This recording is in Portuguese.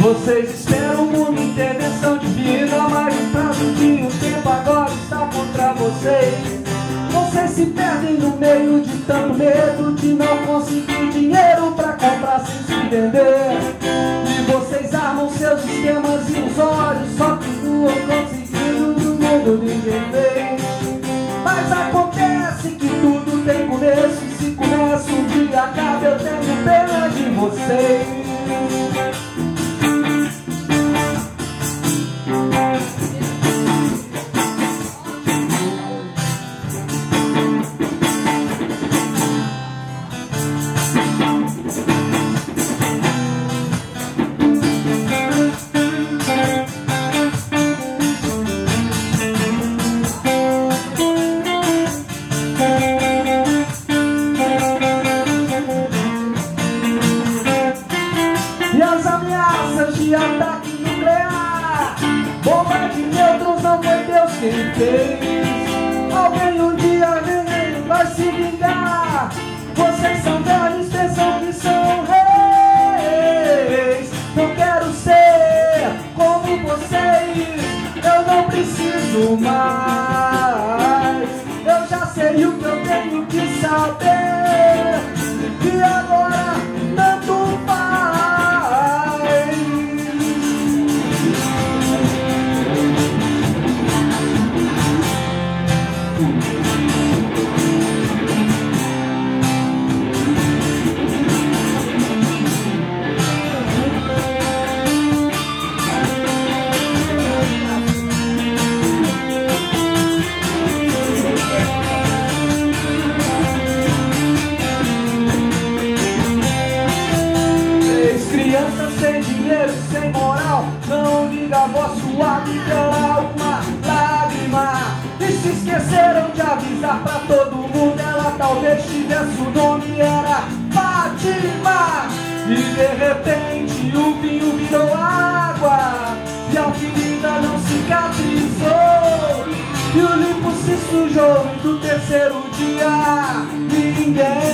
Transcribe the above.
Vocês esperam uma intervenção divina, mas o prazo de o tempo agora está contra vocês. Vocês se perdem no meio de tanto medo de não conseguir dinheiro pra comprar sem se vender. E vocês armam seus esquemas ilusórios, só que voam conseguindo no mundo ninguém fez. Mas acontece que tudo tem começo, e se começa um dia acaba, eu tenho pena de vocês. E as ameaças de ataque nuclear, bomba de nêutrons, não foi Deus quem fez. Alguém um dia vai se vingar. Vocês são velhos, pensam que são reis. Não quero ser como vocês, eu não preciso mais. Eu já sei o que eu tenho que saber, e agora tanto faz. Crianças sem dinheiro, sem moral, não liga a voz suave pela uma lágrima. E se esqueceram de avisar pra todo mundo, ela talvez tivesse o nome, era Fátima. E de repente o vinho virou água, e a ferida não cicatrizou, e o limpo se sujou, e do terceiro dia ninguém